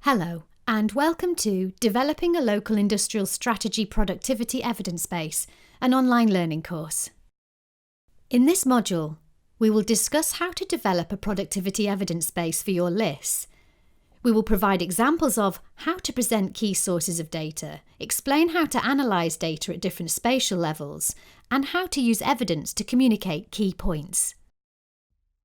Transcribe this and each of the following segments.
Hello, and welcome to Developing a Local Industrial Strategy Productivity Evidence Base, an online learning course. In this module, we will discuss how to develop a productivity evidence base for your LIS. We will provide examples of how to present key sources of data, explain how to analyse data at different spatial levels, and how to use evidence to communicate key points.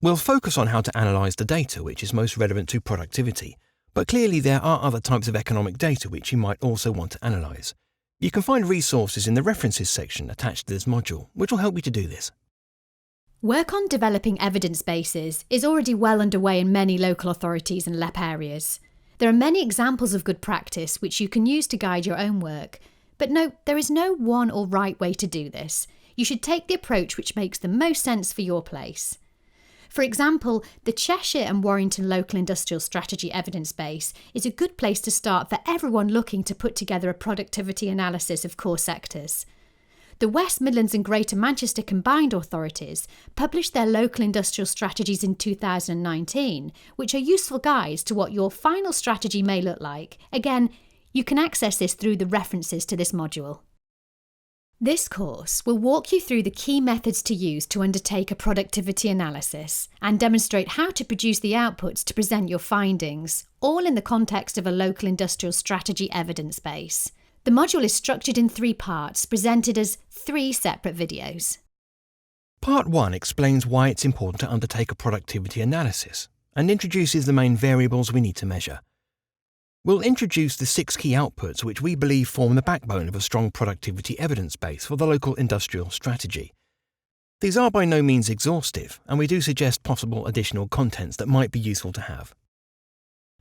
We'll focus on how to analyse the data which is most relevant to productivity. But clearly there are other types of economic data which you might also want to analyse. You can find resources in the references section attached to this module, which will help you to do this. Work on developing evidence bases is already well underway in many local authorities and LEP areas. There are many examples of good practice which you can use to guide your own work. But note, there is no one or right way to do this. You should take the approach which makes the most sense for your place. For example, the Cheshire and Warrington Local Industrial Strategy Evidence Base is a good place to start for everyone looking to put together a productivity analysis of core sectors. The West Midlands and Greater Manchester Combined Authorities published their local industrial strategies in 2019, which are useful guides to what your final strategy may look like. Again, you can access this through the references to this module. This course will walk you through the key methods to use to undertake a productivity analysis and demonstrate how to produce the outputs to present your findings, all in the context of a local industrial strategy evidence base. The module is structured in 3 parts, presented as 3 separate videos. Part 1 explains why it's important to undertake a productivity analysis and introduces the main variables we need to measure. We'll introduce the 6 key outputs which we believe form the backbone of a strong productivity evidence base for the local industrial strategy. These are by no means exhaustive, and we do suggest possible additional contents that might be useful to have.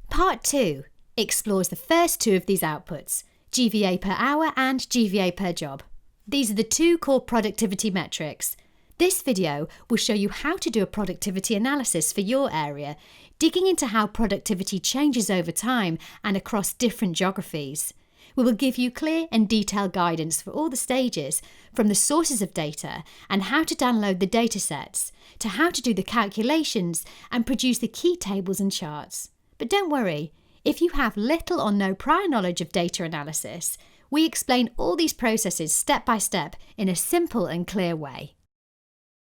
Part 2 explores the first 2 of these outputs, GVA per hour and GVA per job. These are the 2 core productivity metrics. This video will show you how to do a productivity analysis for your area, digging into how productivity changes over time and across different geographies. We will give you clear and detailed guidance for all the stages, from the sources of data and how to download the datasets, to how to do the calculations and produce the key tables and charts. But don't worry, if you have little or no prior knowledge of data analysis, we explain all these processes step by step in a simple and clear way.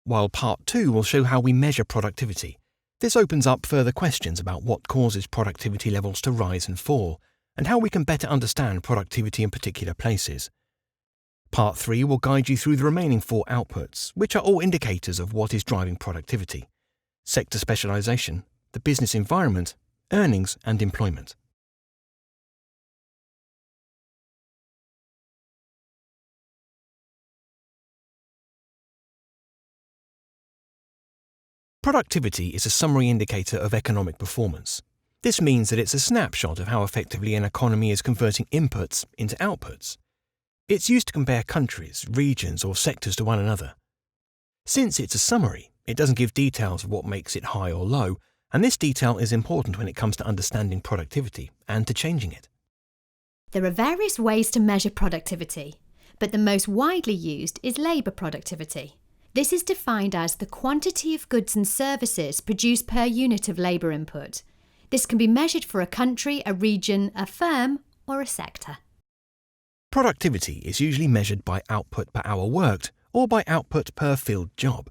While Part 2 will show how we measure productivity. This opens up further questions about what causes productivity levels to rise and fall, and how we can better understand productivity in particular places. Part 3 will guide you through the remaining 4 outputs, which are all indicators of what is driving productivity: sector specialisation, the business environment, earnings and employment. Productivity is a summary indicator of economic performance. This means that it's a snapshot of how effectively an economy is converting inputs into outputs. It's used to compare countries, regions, or sectors to one another. Since it's a summary, it doesn't give details of what makes it high or low, and this detail is important when it comes to understanding productivity and to changing it. There are various ways to measure productivity, but the most widely used is labour productivity. This is defined as the quantity of goods and services produced per unit of labour input. This can be measured for a country, a region, a firm, or a sector. Productivity is usually measured by output per hour worked or by output per filled job.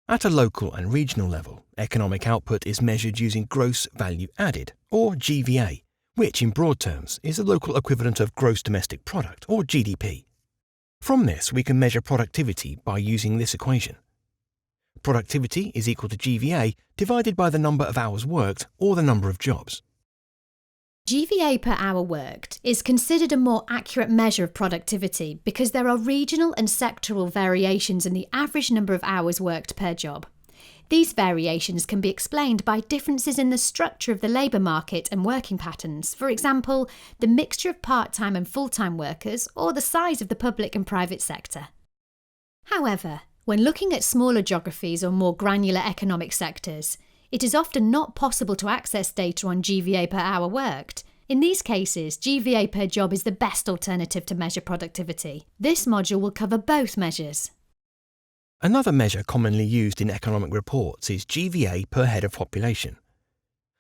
At a local and regional level, economic output is measured using gross value added, or GVA, which in broad terms is the local equivalent of gross domestic product, or GDP. From this, we can measure productivity by using this equation. Productivity is equal to GVA divided by the number of hours worked or the number of jobs. GVA per hour worked is considered a more accurate measure of productivity because there are regional and sectoral variations in the average number of hours worked per job. These variations can be explained by differences in the structure of the labour market and working patterns, for example, the mixture of part-time and full-time workers or the size of the public and private sector. However, when looking at smaller geographies or more granular economic sectors, it is often not possible to access data on GVA per hour worked. In these cases, GVA per job is the best alternative to measure productivity. This module will cover both measures. Another measure commonly used in economic reports is GVA per head of population.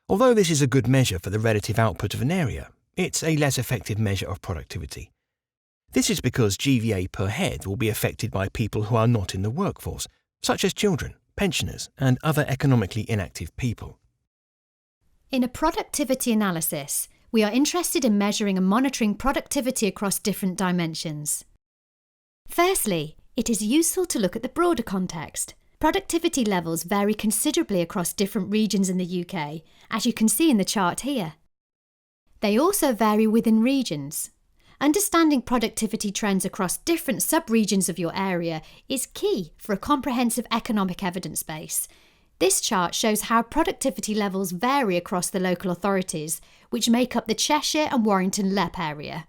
Although this is a good measure for the relative output of an area, it's a less effective measure of productivity. This is because GVA per head will be affected by people who are not in the workforce, such as children, pensioners, and other economically inactive people. In a productivity analysis, we are interested in measuring and monitoring productivity across different dimensions. Firstly, it is useful to look at the broader context. Productivity levels vary considerably across different regions in the UK, as you can see in the chart here. They also vary within regions. Understanding productivity trends across different sub-regions of your area is key for a comprehensive economic evidence base. This chart shows how productivity levels vary across the local authorities, which make up the Cheshire and Warrington LEP area.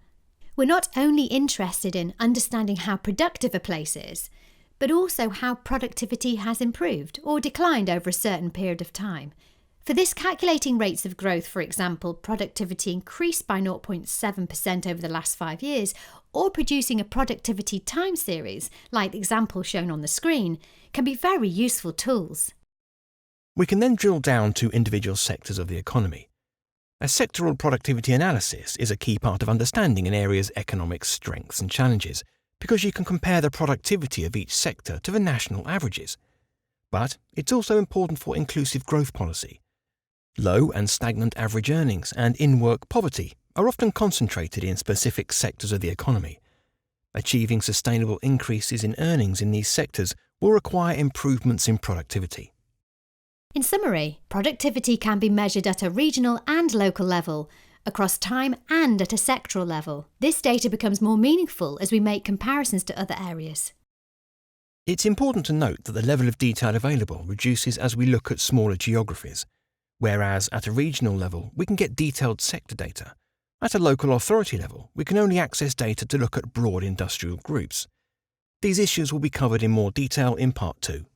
We're not only interested in understanding how productive a place is, but also how productivity has improved or declined over a certain period of time. For this, calculating rates of growth, for example, productivity increased by 0.7% over the last 5 years, or producing a productivity time series, like the example shown on the screen, can be very useful tools. We can then drill down to individual sectors of the economy. A sectoral productivity analysis is a key part of understanding an area's economic strengths and challenges, because you can compare the productivity of each sector to the national averages. But it's also important for inclusive growth policy. Low and stagnant average earnings and in-work poverty are often concentrated in specific sectors of the economy. Achieving sustainable increases in earnings in these sectors will require improvements in productivity. In summary, productivity can be measured at a regional and local level, across time and at a sectoral level. This data becomes more meaningful as we make comparisons to other areas. It's important to note that the level of detail available reduces as we look at smaller geographies, whereas at a regional level we can get detailed sector data. At a local authority level, we can only access data to look at broad industrial groups. These issues will be covered in more detail in Part 2.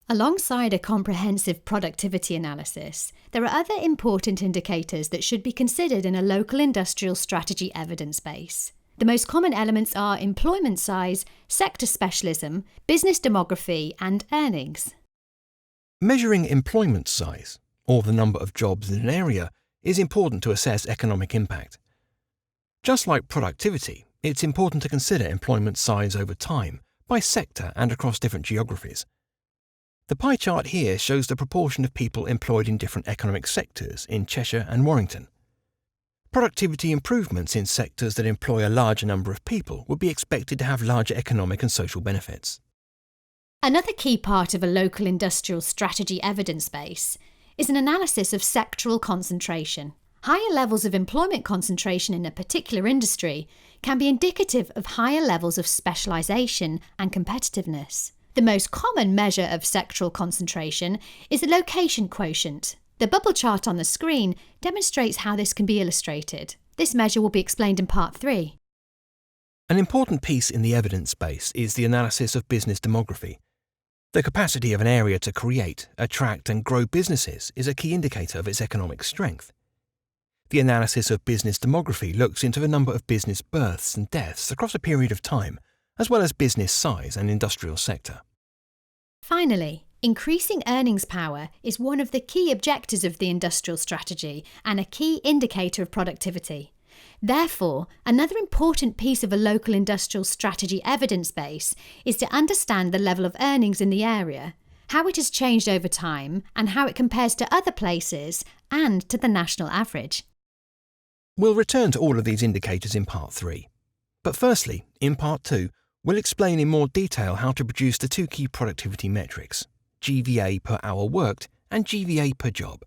Alongside a comprehensive productivity analysis, there are other important indicators that should be considered in a local industrial strategy evidence base. The most common elements are employment size, sector specialism, business demography, and earnings. Measuring employment size, or the number of jobs in an area, is important to assess economic impact. Just like productivity, it's important to consider employment size over time, by sector and across different geographies. The pie chart here shows the proportion of people employed in different economic sectors in Cheshire and Warrington. Productivity improvements in sectors that employ a larger number of people would be expected to have larger economic and social benefits. Another key part of a local industrial strategy evidence base is an analysis of sectoral concentration. Higher levels of employment concentration in a particular industry can be indicative of higher levels of specialisation and competitiveness. The most common measure of sectoral concentration is the location quotient. The bubble chart on the screen demonstrates how this can be illustrated. This measure will be explained in Part 3. An important piece in the evidence base is the analysis of business demography. The capacity of an area to create, attract and grow businesses is a key indicator of its economic strength. The analysis of business demography looks into the number of business births and deaths across a period of time, as well as business size and industrial sector. Finally, increasing earnings power is one of the key objectives of the industrial strategy and a key indicator of productivity. Therefore, another important piece of a local industrial strategy evidence base is to understand the level of earnings in the area, how it has changed over time, and how it compares to other places and to the national average. We'll return to all of these indicators in Part 3. But firstly, in Part 2, we'll explain in more detail how to produce the two key productivity metrics, GVA per hour worked and GVA per job.